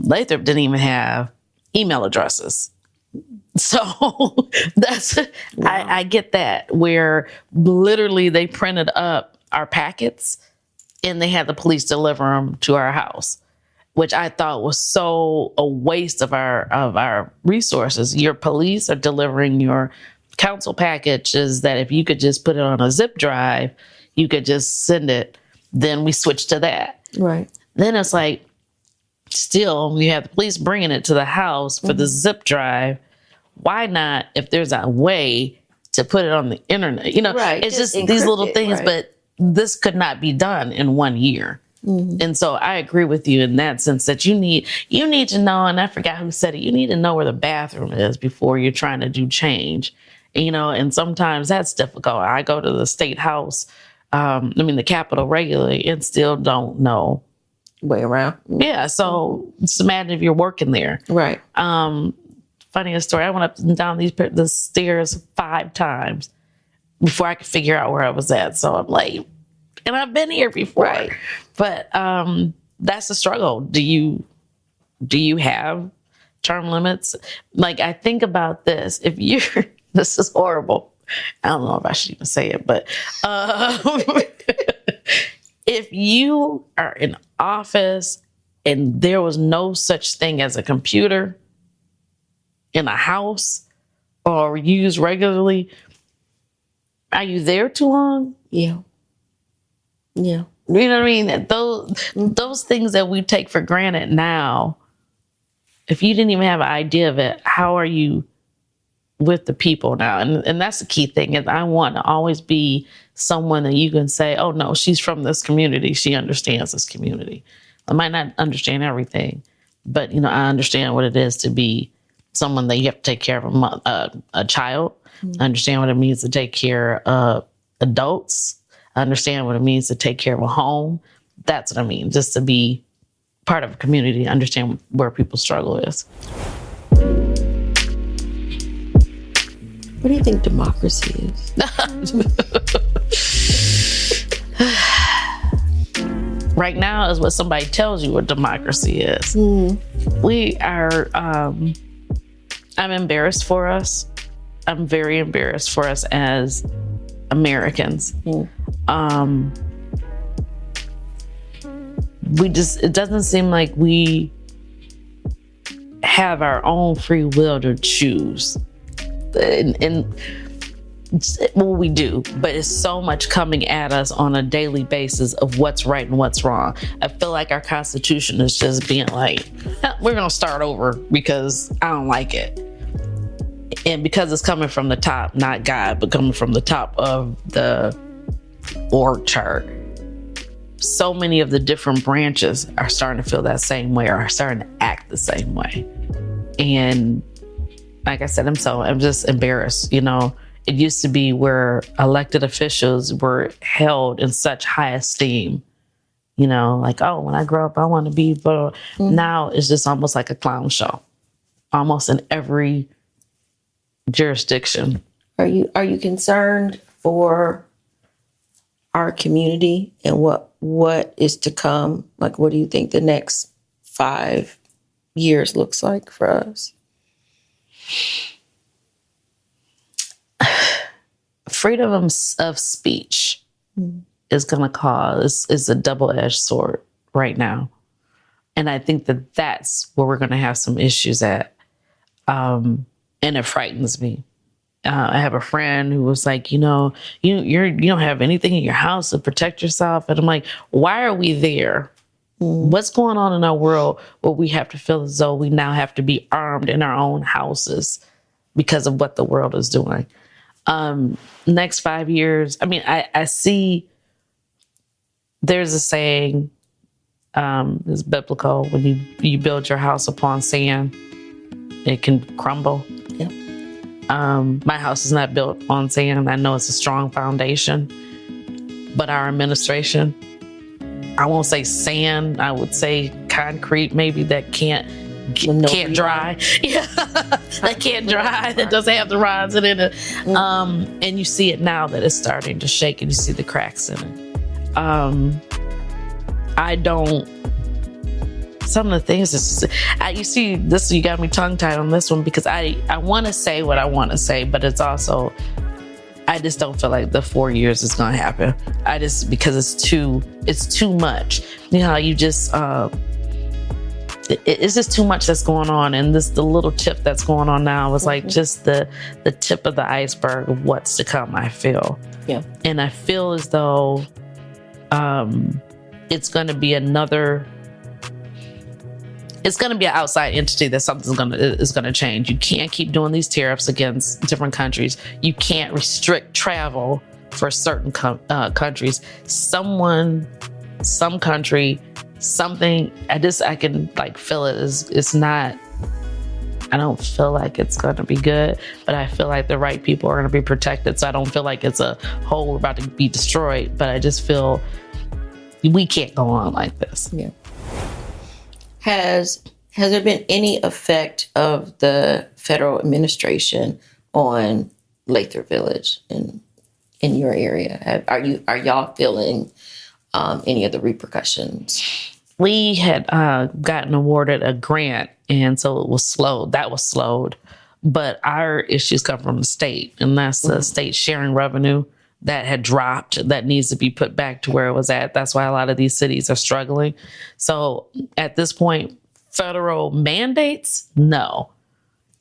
Lathrup didn't even have email addresses. So that's, I get that, where literally they printed up our packets and they had the police deliver them to our house, which I thought was so a waste of our resources. Your police are delivering your council packages that if you could just put it on a zip drive, you could just send it. Then we switched to that. Right. Then it's like, still, you have the police bringing it to the house for the zip drive. Why not, if there's a way to put it on the internet? It's just these little things, but this could not be done in 1 year. And so I agree with you in that sense that you need to know, and I forgot who said it, you need to know where the bathroom is before you're trying to do change. And sometimes that's difficult. I go to the state house, the Capitol regularly, and still don't know way around. Yeah. So just imagine if you're working there. Right. Funniest story. I went up and down the stairs 5 times before I could figure out where I was at. So I'm late. And I've been here before. Right. But that's the struggle. Do you have term limits? Like, I think about this. If you're, this is horrible. I don't know if I should even say it, but if you are in office and there was no such thing as a computer in a house or used regularly, are you there too long? Yeah. Yeah. You know what I mean? Those things that we take for granted now, if you didn't even have an idea of it, how are you with the people now? And that's the key thing, is I want to always be someone that you can say, oh no, she's from this community. She understands this community. I might not understand everything, but I understand what it is to be someone that you have to take care of a child. I understand what it means to take care of adults. I understand what it means to take care of a home. That's what I mean, just to be part of a community, understand where people's struggle is. What do you think democracy is? Right now is what somebody tells you what democracy is. We are, I'm embarrassed for us. I'm very embarrassed for us as Americans. It doesn't seem like we have our own free will to choose. And well, we do, but it's so much coming at us on a daily basis of what's right and what's wrong. I feel like our Constitution is just being like, we're going to start over because I don't like it. And because it's coming from the top, not God, but coming from the top of the org chart, so many of the different branches are starting to feel that same way or are starting to act the same way. And like I said, I'm just embarrassed. You know, it used to be where elected officials were held in such high esteem. You know, like, oh, when I grow up, I want to be, but now it's just almost like a clown show, almost in every jurisdiction. Are you concerned for our community and what is to come? Like, what do you think the next 5 years looks like for us? Freedom of speech is going to cause is a double-edged sword right now. And I think that that's where we're going to have some issues at. And it frightens me. I have a friend who was like, you know, you don't have anything in your house to protect yourself. And I'm like, why are we there? What's going on in our world where we have to feel as though we now have to be armed in our own houses because of what the world is doing? Next 5 years, I mean, I see there's a saying, it's biblical, when you build your house upon sand, it can crumble. Yeah. My house is not built on sand. I know it's a strong foundation, but our administration, I won't say sand, I would say concrete, maybe, that can't dry. Yeah, that can't dry, that doesn't have the rods in it. And you see it now that it's starting to shake and you see the cracks in it. Some of the things, you see this, you got me tongue tied on this one because I want to say what I want to say, but it's also, I just don't feel like the 4 years is going to happen. Because it's too much. You know, you just, it's just too much that's going on. And the little tip that's going on now is like just the tip of the iceberg of what's to come, I feel. Yeah. And I feel as though it's going to be it's going to be an outside entity that something's is going to change. You can't keep doing these tariffs against different countries. You can't restrict travel for certain countries. Some country, something. I can like feel it. It's not. I don't feel like it's going to be good, but I feel like the right people are going to be protected. So I don't feel like it's a whole we're about to be destroyed. But I just feel we can't go on like this. Yeah. Has there been any effect of the federal administration on Lathrup Village in your area? Are y'all feeling any of the repercussions? We had gotten awarded a grant, and so it was slowed. That was slowed, but our issues come from the state, and that's the state sharing revenue that had dropped, that needs to be put back to where it was at. That's why a lot of these cities are struggling. So at this point, federal mandates, no.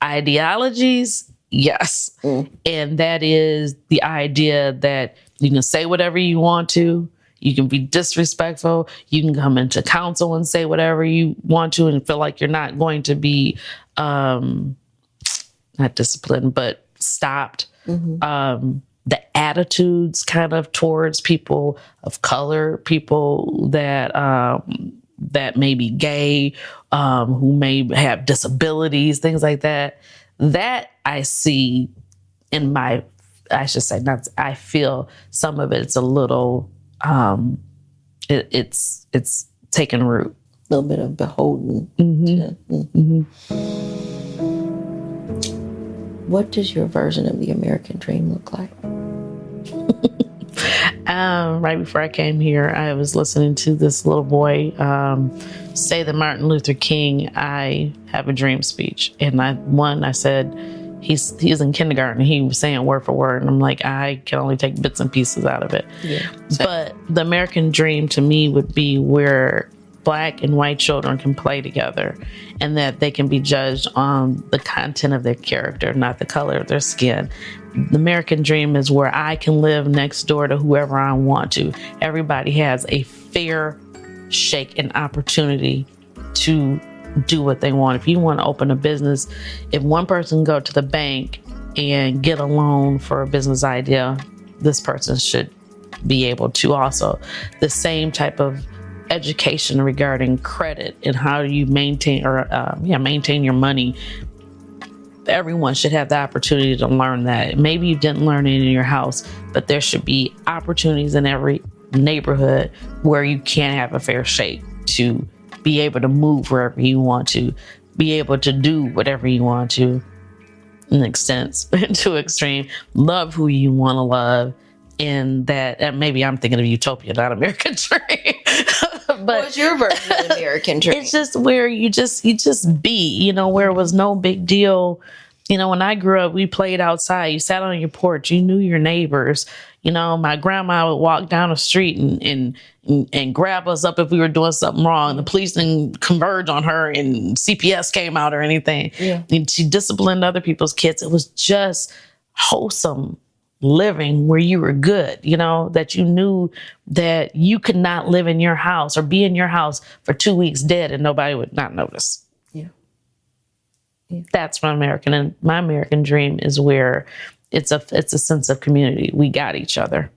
Ideologies, yes. And that is the idea that you can say whatever you want to. You can be disrespectful. You can come into council and say whatever you want to and feel like you're not going to be, not disciplined, but stopped. The attitudes kind of towards people of color, people that that may be gay, who may have disabilities, things like that. That I see in my, I feel some of it's a little, it's taken root. little bit of beholden. What does your version of the American dream look like? Right before I came here, I was listening to this little boy say the Martin Luther King "I have a dream" speech, and I said he's in kindergarten. He was saying word for word, and I'm like, I can only take bits and pieces out of it. Yeah, but the American dream to me would be where Black and white children can play together, and that they can be judged on the content of their character, not the color of their skin. The American dream is where I can live next door to whoever I want to. Everybody has a fair shake and opportunity to do what they want. If you want to open a business, if one person go to the bank and get a loan for a business idea, this person should be able to also. The same type of education regarding credit and how you maintain your money. Everyone should have the opportunity to learn that. Maybe you didn't learn it in your house, but there should be opportunities in every neighborhood where you can have a fair shake to be able to move wherever you want to, be able to do whatever you want to, in extent to extreme, love who you want to love. In that, and maybe I'm thinking of utopia, not American dream. But what's your version of the American dream? It's just where you just be, where it was no big deal. When I grew up, we played outside. You sat on your porch. You knew your neighbors. My grandma would walk down the street and grab us up if we were doing something wrong. The police didn't converge on her and CPS came out or anything. Yeah. And she disciplined other people's kids. It was just wholesome living where you were good, that you knew that you could not live in your house or be in your house for 2 weeks dead and nobody would not notice. Yeah. That's my American dream is where it's a sense of community. We got each other.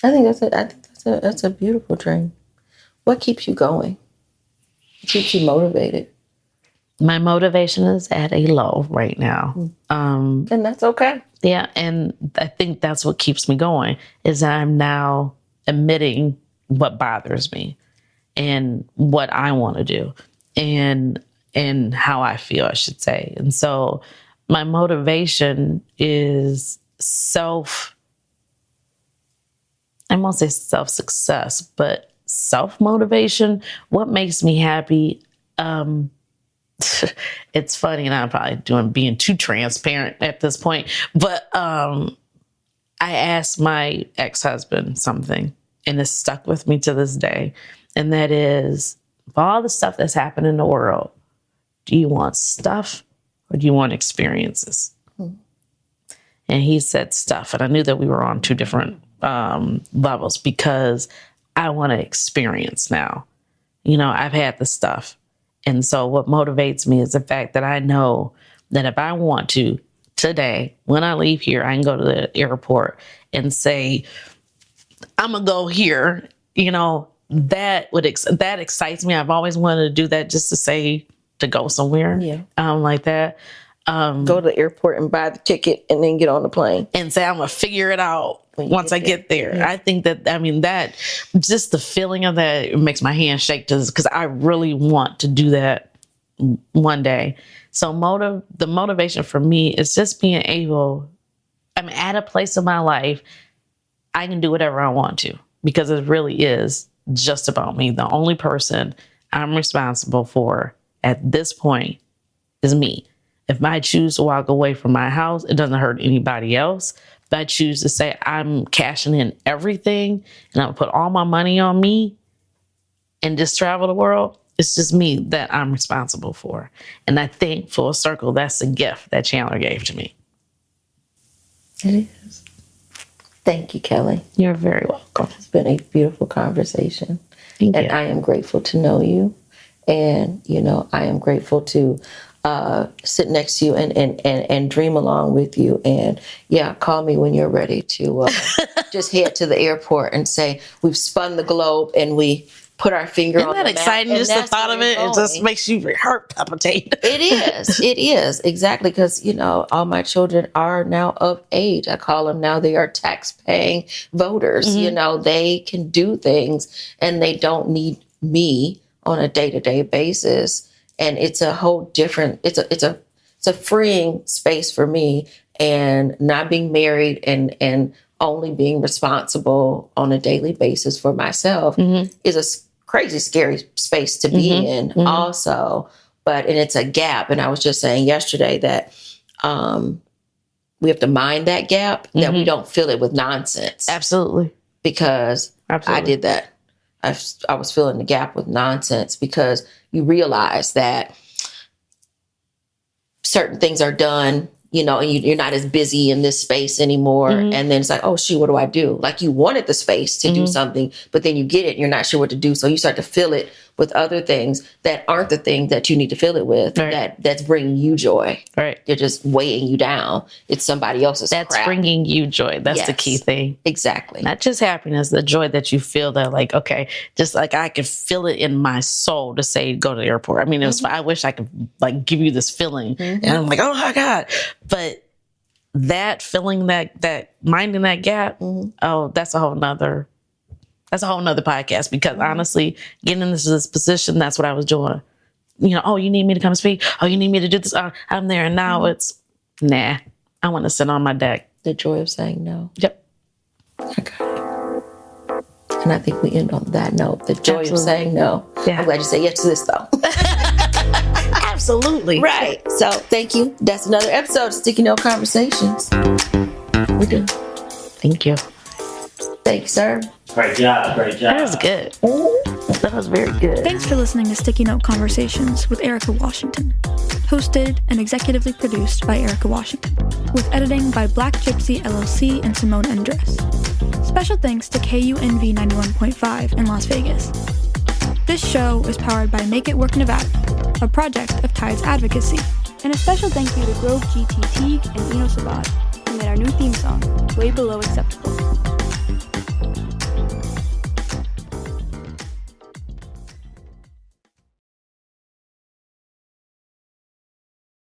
I think that's a beautiful dream. What keeps you going? What keeps you motivated? My motivation is at a low right now. And that's okay. Yeah. And I think that's what keeps me going is that I'm now admitting what bothers me and what I want to do and how I feel, I should say. And so my motivation is I won't say self-success, but self-motivation. What makes me happy? It's funny, and I'm probably being too transparent at this point, but I asked my ex-husband something, and it's stuck with me to this day, and that is, of all the stuff that's happened in the world, do you want stuff or do you want experiences? And he said stuff, and I knew that we were on two different levels because I want to experience now. I've had the stuff. And so what motivates me is the fact that I know that if I want to, today, when I leave here, I can go to the airport and say, I'm going to go here. That excites me. I've always wanted to do that just to say, to go somewhere. Yeah. Like that. Go to the airport and buy the ticket and then get on the plane. And say, I'm going to figure it out once I get there. Yeah. I think that just the feeling of that, it makes my hand shake because I really want to do that one day. So the motivation for me is just being able, I'm at a place in my life, I can do whatever I want to because it really is just about me. The only person I'm responsible for at this point is me. If I choose to walk away from my house, it doesn't hurt anybody else. If I choose to say I'm cashing in everything and I'm gonna put all my money on me and just travel the world, it's just me that I'm responsible for. And I think full circle, that's a gift that Chandler gave to me. It is. Thank you, Kelly. You're very welcome. It's been a beautiful conversation. Thank and you. I am grateful to know you. And, I am grateful to sit next to you and dream along with you. And call me when you're ready to just head to the airport and say, we've spun the globe and we put our finger on the map. Isn't that exciting? Just the thought of it, it just makes your heart palpitate. It is. Exactly. Because, all my children are now of age. I call them now, they are tax-paying voters. Mm-hmm. They can do things and they don't need me on a day-to-day basis. And it's a whole different, it's a freeing space for me. And not being married and only being responsible on a daily basis for myself is a crazy, scary space to be in also. And it's a gap. And I was just saying yesterday that we have to mind that gap, that we don't fill it with nonsense. Absolutely. Because I did that. I was filling the gap with nonsense, because you realize that certain things are done, you know, and you're not as busy in this space anymore. And then it's like, oh, shoot, what do I do? Like, you wanted the space to do something, but then you get it and you're not sure what to do. So you start to fill it with other things that aren't the thing that you need to fill it with, that's bringing you joy. Right. They're just weighing you down. It's somebody else's That's crap. bringing you joy. That's the key thing. Exactly. Not just happiness, the joy that you feel, that like, okay, just like I could feel it in my soul to say, go to the airport. I mean, it was, I wish I could like give you this feeling. And I'm like, oh my God. But that feeling, that minding that gap, oh, that's a whole nother podcast, because honestly, getting into this position, that's what I was doing. You know, oh, you need me to come speak? Oh, you need me to do this? I'm there. And now it's, nah, I want to sit on my deck. The joy of saying no. Yep. I got it. And I think we end on that note. The joy of saying no. Yeah. I'm glad you say yes to this, though. Absolutely. Right. So thank you. That's another episode of Sticky Note Conversations. We're done. Thank you. Thanks, sir. Great job. That was good. That was very good. Thanks for listening to Sticky Note Conversations with Erika Washington. Hosted and executively produced by Erika Washington. With editing by Black Gypsy LLC and Simone Endres. Special thanks to KUNV 91.5 in Las Vegas. This show is powered by Make It Work Nevada, a project of Tides Advocacy. And a special thank you to Grove GT Teague and Eno Sabad, who made our new theme song, Way Below Acceptable.